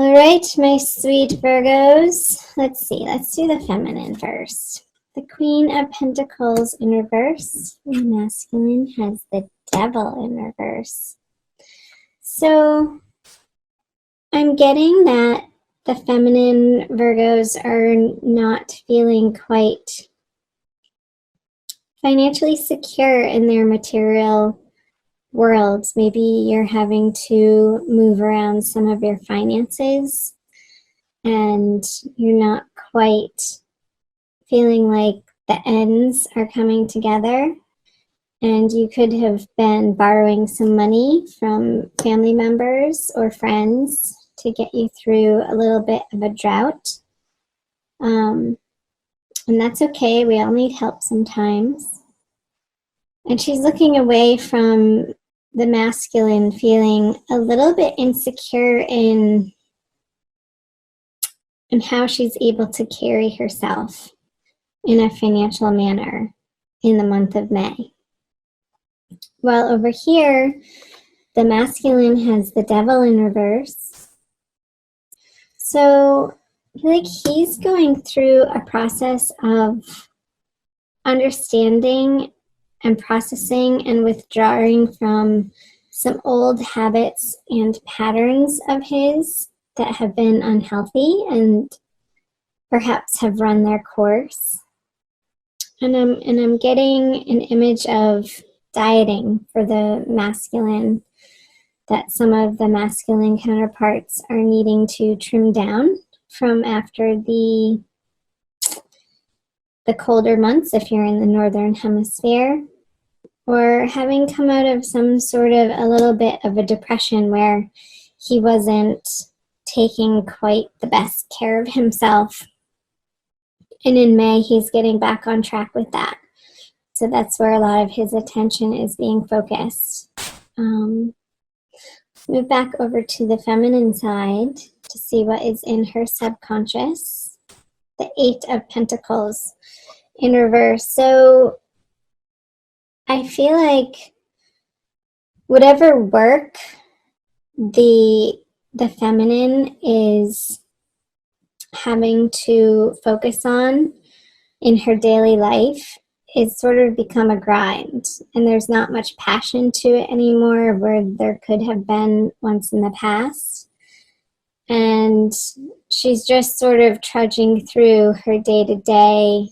All right, my sweet Virgos. Let's see. Let's do the feminine first. The Queen of Pentacles in reverse. The masculine has the Devil in reverse. So I'm getting that the feminine Virgos are not feeling quite financially secure in their material worlds. Maybe you're having to move around some of your finances and you're not quite feeling like the ends are coming together, and you could have been borrowing some money from family members or friends to get you through a little bit of a drought. And that's okay. We all need help sometimes. And she's looking away from the masculine, feeling a little bit insecure in how she's able to carry herself in a financial manner in the month of May. While over here, the masculine has the Devil in reverse. So I feel like he's going through a process of understanding and processing and withdrawing from some old habits and patterns of his that have been unhealthy and perhaps have run their course. And I'm getting an image of dieting for the masculine, that some of the masculine counterparts are needing to trim down from after the colder months if you're in the northern hemisphere, or having come out of some sort of a little bit of a depression where he wasn't taking quite the best care of himself. And in May, he's getting back on track with that. So that's where a lot of his attention is being focused. Move back over to the feminine side to see what is in her subconscious. The Eight of Pentacles in reverse. So I feel like whatever work the feminine is having to focus on in her daily life is sort of become a grind, and there's not much passion to it anymore where there could have been once in the past. And she's just sort of trudging through her day-to-day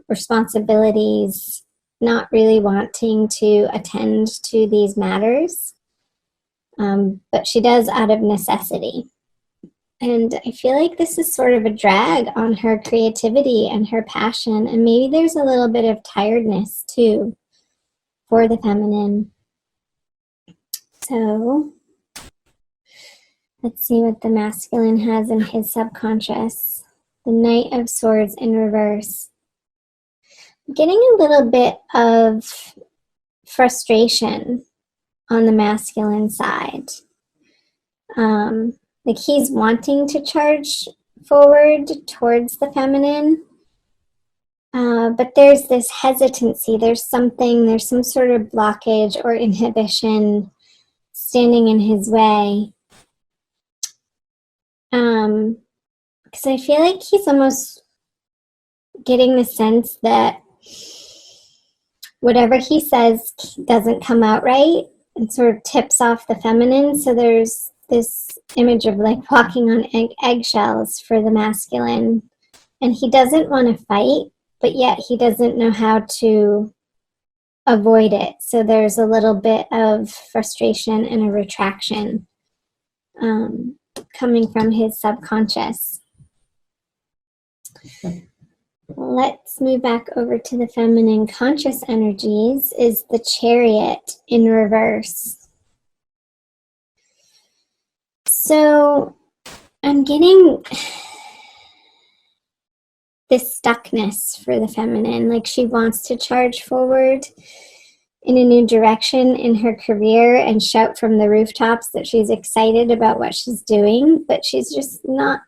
responsibilities, not really wanting to attend to these matters, but she does out of necessity. And I feel like this is sort of a drag on her creativity and her passion, and maybe there's a little bit of tiredness too for the feminine. So let's see what the masculine has in his subconscious. The Knight of Swords in reverse. I'm getting a little bit of frustration on the masculine side. Like he's wanting to charge forward towards the feminine, but there's this hesitancy. There's some sort of blockage or inhibition standing in his way. Because I feel like he's almost getting the sense that whatever he says doesn't come out right and sort of tips off the feminine. So there's this image of like walking on eggshells for the masculine, and he doesn't want to fight, but yet he doesn't know how to avoid it. So there's a little bit of frustration and a retraction coming from his subconscious. Let's move back over to the feminine conscious energies. Is the Chariot in reverse. So I'm getting this stuckness for the feminine, like she wants to charge forward in a new direction in her career and shout from the rooftops that she's excited about what she's doing, but she's just not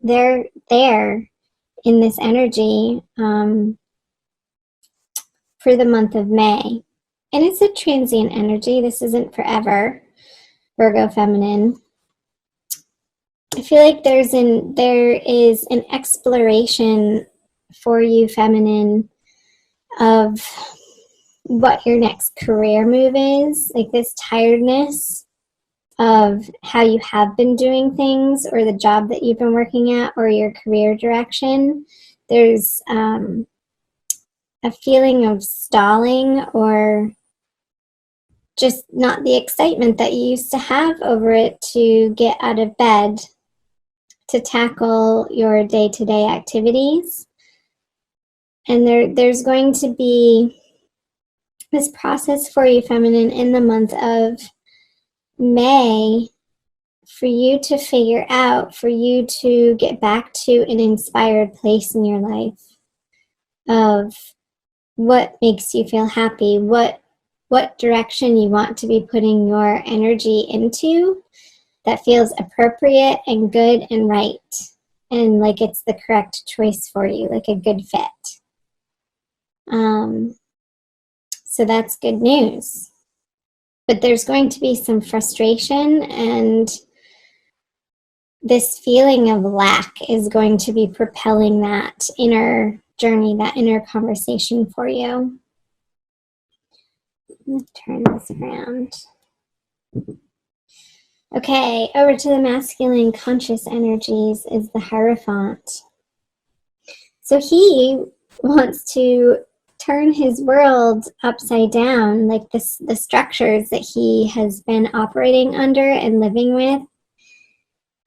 there in this energy for the month of May. And it's a transient energy. This isn't forever, Virgo feminine. I feel like there is an exploration for you, feminine, of what your next career move is, like this tiredness of how you have been doing things, or the job that you've been working at, or your career direction. There's a feeling of stalling, or just not the excitement that you used to have over it to get out of bed to tackle your day-to-day activities. And there's going to be this process for you, feminine, in the month of May, for you to figure out, for you to get back to an inspired place in your life of what makes you feel happy, what direction you want to be putting your energy into that feels appropriate and good and right, and like it's the correct choice for you, like a good fit. So that's good news. But there's going to be some frustration, and this feeling of lack is going to be propelling that inner journey, that inner conversation for you. Let me turn this around. Okay, over to the masculine conscious energies is the Hierophant. So he wants to turn his world upside down, like the structures that he has been operating under and living with.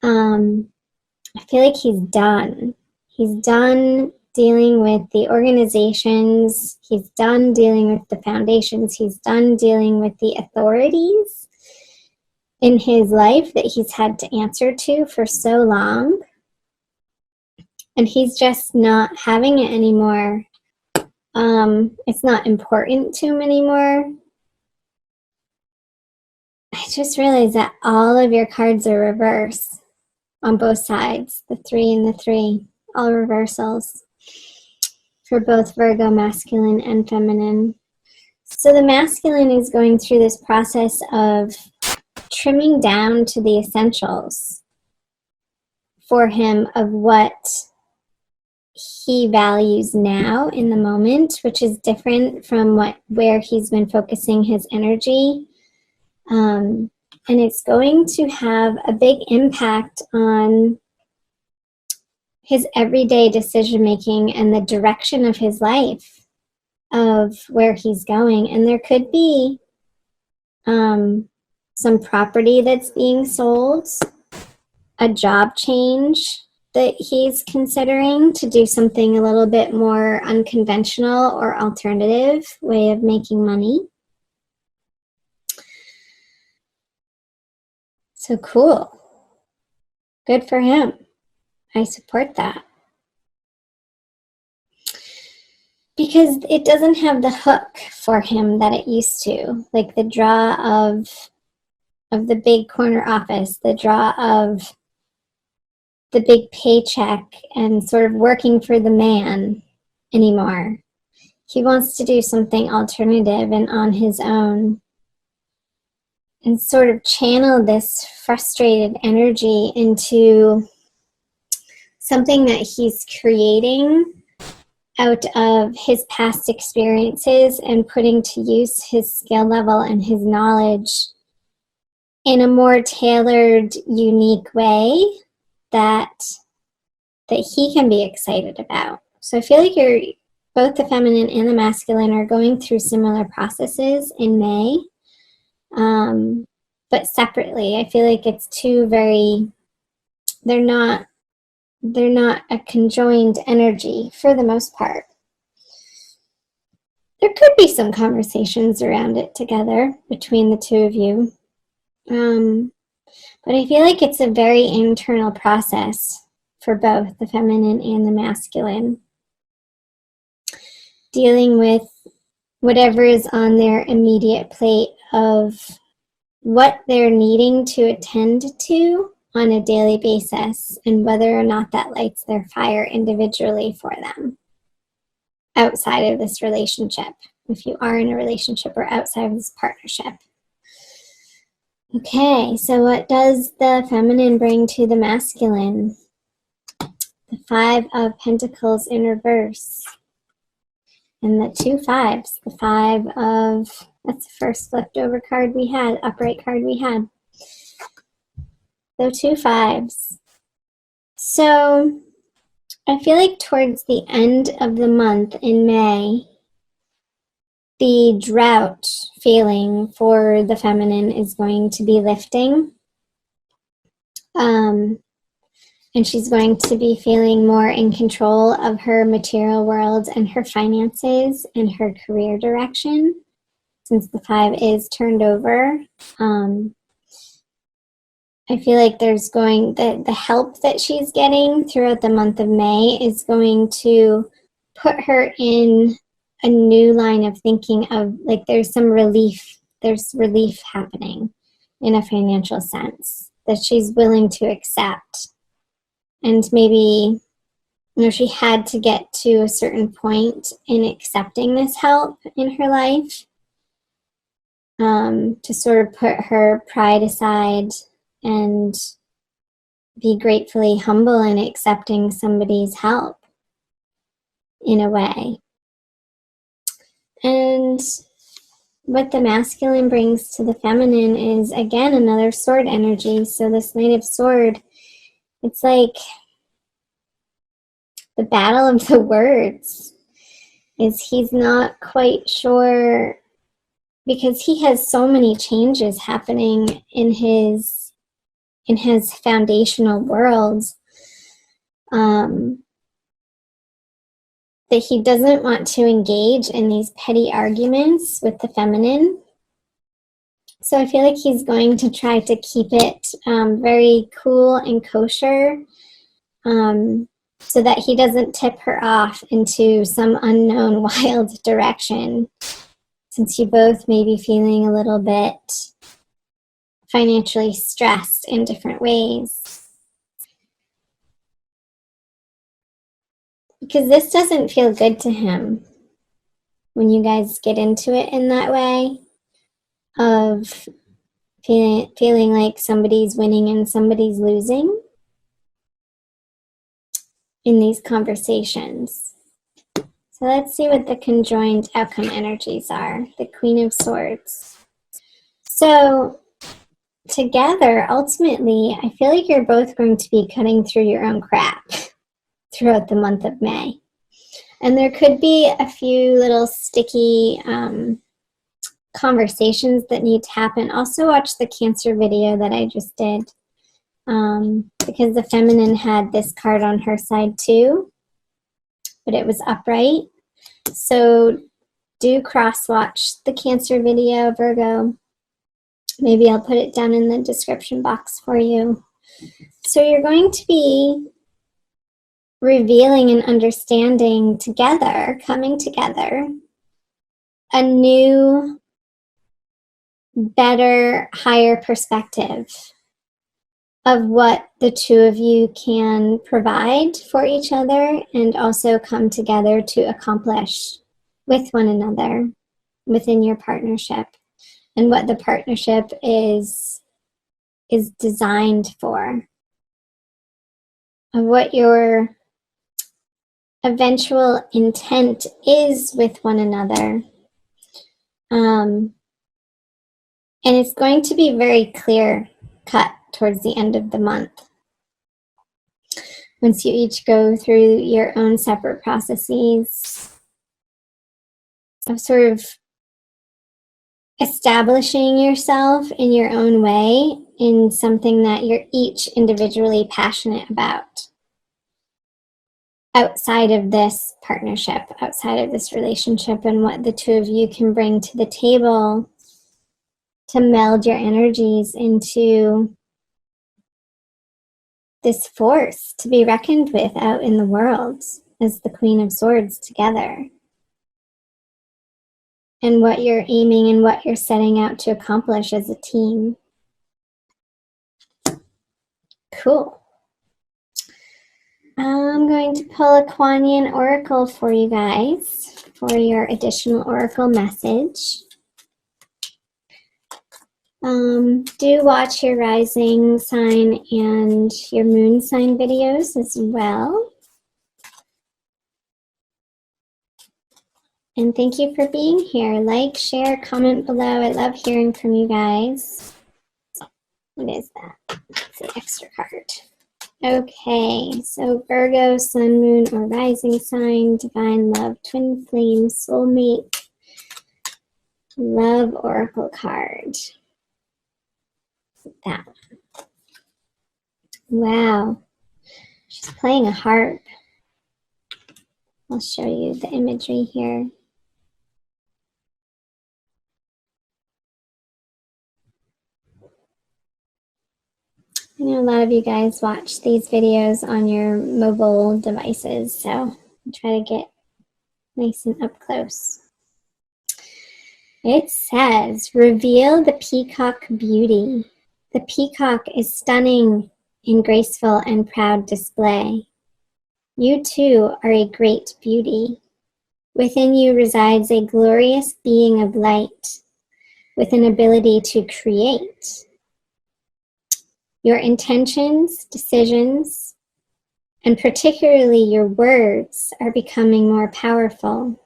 I feel like he's done. He's done dealing with the organizations. He's done dealing with the foundations. He's done dealing with the authorities in his life that he's had to answer to for so long. And he's just not having it anymore. It's not important to him anymore. I just realized that all of your cards are reversed on both sides, the 3 and the 3, all reversals for both Virgo masculine and feminine. So the masculine is going through this process of trimming down to the essentials for him of what he values now in the moment, which is different from where he's been focusing his energy. And it's going to have a big impact on his everyday decision making and the direction of his life, of where he's going. And there could be some property that's being sold, a job change that he's considering to do something a little bit more unconventional or alternative way of making money. So cool. Good for him. I support that. Because it doesn't have the hook for him that it used to. Like the draw of the big corner office, the draw of the big paycheck and sort of working for the man anymore. He wants to do something alternative and on his own, and sort of channel this frustrated energy into something that he's creating out of his past experiences and putting to use his skill level and his knowledge in a more tailored, unique way that he can be excited about. So I feel like both the feminine and the masculine are going through similar processes in May. But separately. I feel like it's they're not a conjoined energy for the most part. There could be some conversations around it together between the two of you. But I feel like it's a very internal process for both the feminine and the masculine, dealing with whatever is on their immediate plate of what they're needing to attend to on a daily basis, and whether or not that lights their fire individually for them outside of this relationship, if you are in a relationship, or outside of this partnership. Okay, so what does the feminine bring to the masculine? The Five of Pentacles in reverse. And the two fives. The Five of, that's the first flipped over card we had, upright card we had. So two fives. So I feel like towards the end of the month in May, the drought feeling for the feminine is going to be lifting. And she's going to be feeling more in control of her material world and her finances and her career direction, since the five is turned over. I feel like there's the help that she's getting throughout the month of May is going to put her in a new line of thinking of, like, there's relief happening in a financial sense that she's willing to accept. And maybe, she had to get to a certain point in accepting this help in her life, to sort of put her pride aside and be gratefully humble in accepting somebody's help in a way. And what the masculine brings to the feminine is, again, another sword energy. So this Knight of Sword, it's like the battle of the words. Is he's not quite sure, because he has so many changes happening in his foundational world, that he doesn't want to engage in these petty arguments with the feminine. So I feel like he's going to try to keep it very cool and kosher, so that he doesn't tip her off into some unknown wild direction, since you both may be feeling a little bit financially stressed in different ways. Because this doesn't feel good to him when you guys get into it in that way, of feeling like somebody's winning and somebody's losing in these conversations. So let's see what the conjoined outcome energies are. The Queen of Swords. So together, ultimately, I feel like you're both going to be cutting through your own crap throughout the month of May. And there could be a few little sticky conversations that need to happen. Also watch the Cancer video that I just did, because the feminine had this card on her side too, but it was upright. So do cross-watch the Cancer video, Virgo. Maybe I'll put it down in the description box for you. So you're going to be revealing and understanding together, coming together, a new, better, higher perspective of what the two of you can provide for each other, and also come together to accomplish with one another within your partnership, and what the partnership is designed for, of what your eventual intent is with one another. And it's going to be very clear cut towards the end of the month, once you each go through your own separate processes of sort of establishing yourself in your own way in something that you're each individually passionate about, outside of this partnership, outside of this relationship, and what the two of you can bring to the table to meld your energies into this force to be reckoned with out in the world as the Queen of Swords together. And what you're aiming and what you're setting out to accomplish as a team. Cool. I'm going to pull a Kuan Yin Oracle for you guys for your additional Oracle message. Do watch your rising sign and your moon sign videos as well. And thank you for being here. Like, share, comment below. I love hearing from you guys. What is that? It's the extra card. Okay, so Virgo, Sun, Moon, or Rising sign, Divine Love, Twin Flame, Soulmate, Love Oracle card. That one. Wow. She's playing a harp. I'll show you the imagery here. I know a lot of you guys watch these videos on your mobile devices, so I'll try to get nice and up close. It says, reveal the peacock beauty. The peacock is stunning in graceful and proud display. You too are a great beauty. Within you resides a glorious being of light with an ability to create. Your intentions, decisions, and particularly your words are becoming more powerful.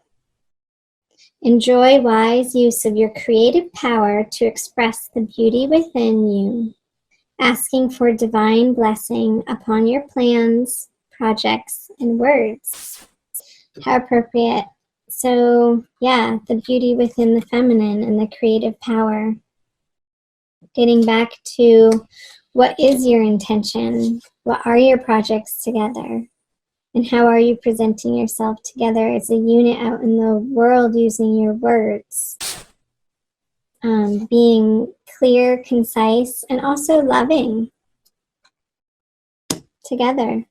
Enjoy wise use of your creative power to express the beauty within you, asking for divine blessing upon your plans, projects, and words. How appropriate. So, yeah, the beauty within the feminine and the creative power. Getting back to what is your intention? What are your projects together? And how are you presenting yourself together as a unit out in the world using your words? Being clear, concise, and also loving together.